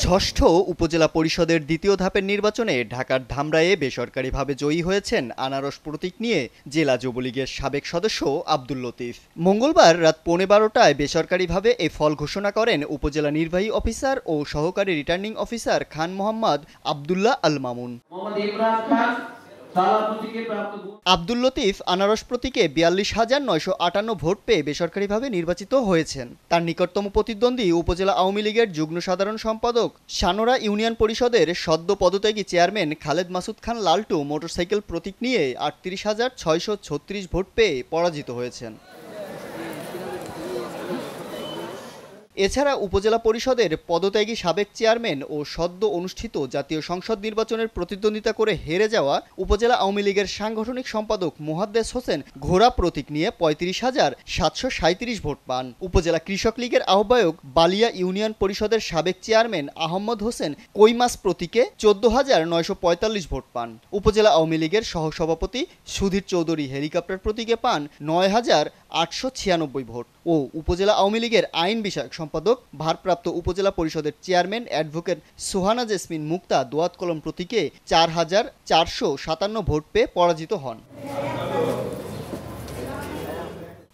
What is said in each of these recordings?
ষষ্ঠ উপজেলা পরিষদের দ্বিতীয় ধাপের নির্বাচনে ঢাকার ধামরাইয়ে বেসরকারিভাবে জয়ী হয়েছেন আনারস প্রতীক নিয়ে জেলা যুবলীগের সাবেক সদস্য আব্দুল লতিফ। মঙ্গলবার রাত 12:15টায় বেসরকারিভাবে এই ফল ঘোষণা করেন উপজেলা নির্বাহী অফিসার ও সহকারী রিটার্নিং অফিসার খান মোহাম্মদ আবদুল্লাহ আল মামুন। আব্দুল লতিফ আনারস প্রতীকে 42,958 ভোট পেয়ে বেসরকারিভাবে নির্বাচিত হয়েছেন। তার নিকটতম প্রতিদ্বন্দ্বী উপজেলা আওয়ামী লীগের যুগ্ম সাধারণ সম্পাদক সানোরা ইউনিয়ন পরিষদের সদ্য পদত্যাগী চেয়ারম্যান খালেদ মাসুদ খান লালটু মোটরসাইকেল প্রতীক নিয়ে 38,636 ভোট পেয়ে পরাজিত হয়েছেন। এছাড়া উপজেলা পরিষদের পদত্যাগী সাবেক চেয়ারম্যান ও সদ্য অনুষ্ঠিত জাতীয় সংসদ নির্বাচনের প্রতিদ্বন্দ্বিতা করে হেরে যাওয়া উপজেলা আওয়ামী লীগের সাংগঠনিক সম্পাদক মোহাদ্দেস হোসেন ঘোড়া প্রতীক নিয়ে 35,737 ভোট পান। উপজেলা কৃষক লীগের আহ্বায়ক বালিয়া ইউনিয়ন পরিষদের সাবেক চেয়ারম্যান আহমদ হোসেন কৈমাস প্রতীকে 14,945 ভোট পান। উপজেলা আওয়ামী লীগের সহসভাপতি সুধীর চৌধুরী হেলিকপ্টার প্রতীকে পান 9,896 ভোট ও উপজেলা আওয়ামী লীগের আইন বিষয়ক সম্পাদক ভারপ্রাপ্ত উপজেলা পরিষদের চেয়ারম্যান অ্যাডভোকেট সোহানা জেসমিন মুক্তা দোয়াত কলম প্রতীকে 4,457 ভোট পেয়ে পরাজিত হন।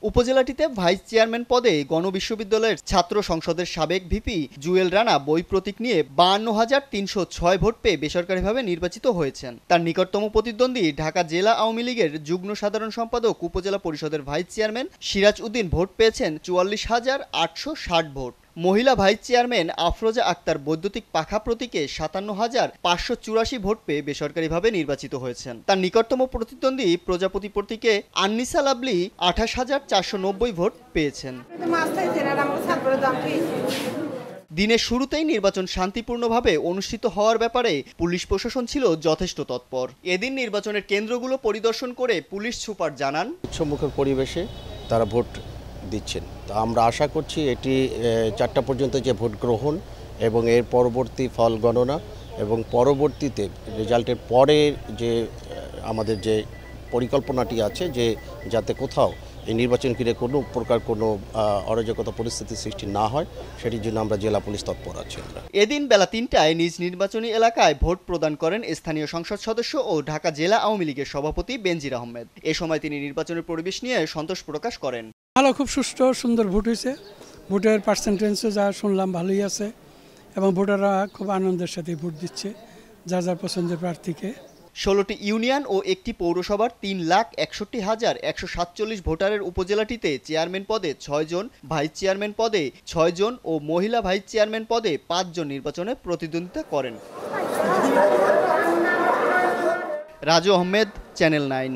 উপজেলাটিতে ভাইস চেয়ারম্যান পদে গণবিশ্ববিদ্যালয়ের ছাত্র সংসদের সাবেক ভিপি জুয়েল রানা বই প্রতীক নিয়ে 52,306 ভোট পেয়ে বেসরকারিভাবে নির্বাচিত হয়েছেন। তার নিকটতম প্রতিদ্বন্দ্বী ঢাকা জেলা আওয়ামী লীগের যুগ্ম সাধারণ সম্পাদক উপজেলা পরিষদের vice chairman Siraj Uddin vote পেয়েছেন 44,860 ভোট। মহিলা ভাইস চেয়ারম্যান আফরোজা আক্তার বৈদ্যুতিক পাখা প্রতীকে 57,584 ভোট পেয়ে বেসরকারিভাবে নির্বাচিত হয়েছেন। তার নিকটতম প্রতিদ্বন্দ্বী প্রজাপতি প্রতীকে আননিসা লাভলি 28,490 ভোট পেয়েছেন। দিনের শুরুতেই নির্বাচন শান্তিপূর্ণভাবে অনুষ্ঠিত হওয়ার ব্যাপারে পুলিশ প্রশাসন ছিল যথেষ্ট তৎপর। এদিন নির্বাচনের কেন্দ্রগুলো পরিদর্শন করে পুলিশ সুপার জানান, উৎসবমুখর পরিবেশে তারা ভোট দিচ্ছেন। তো আমরা আশা করছি এটি 4টা পর্যন্ত যে ভোট গ্রহণ এবং এর পরবর্তী ফল গণনা এবং পরবর্তীতে রেজাল্টের পরে যে আমাদের যে পরিকল্পনাটি আছে যে যাতে কোথাও এই নির্বাচন ঘিরে কোনো প্রকার কোনো অরাজকতা পরিস্থিতি সৃষ্টি না হয় সেটির জন্য আমরা জেলা পুলিশ তৎপর আছি। এদিন বেলা 3টায় নিজ নির্বাচনী এলাকায় ভোট প্রদান করেন স্থানীয় সংসদ সদস্য ও ঢাকা জেলা আওয়ামী লীগের সভাপতি বেনজির আহমেদ। এ সময় তিনি নির্বাচনের পরিবেশ নিয়ে সন্তোষ প্রকাশ করেন। ভালো, খুব সুষ্ঠু সুন্দর ভোট হয়েছে। ভোটের পার্সেন্টেজও যা শুনলাম ভালোই আছে এবং ভোটাররা খুব আনন্দের সাথে ভোট দিচ্ছে যার যার পছন্দের প্রার্থীকে। 16টি ইউনিয়ন ও একটি পৌরসভার 3,61,147 ভোটারের উপজেলাটিতে চেয়ারম্যান পদে 6 জন, ভাইস চেয়ারম্যান পদে 6 জন ও মহিলা ভাইস চেয়ারম্যান পদে 5 জন নির্বাচনে প্রতিদ্বন্দ্বিতা করেন। রাজু আহমেদ, চ্যানেল 9।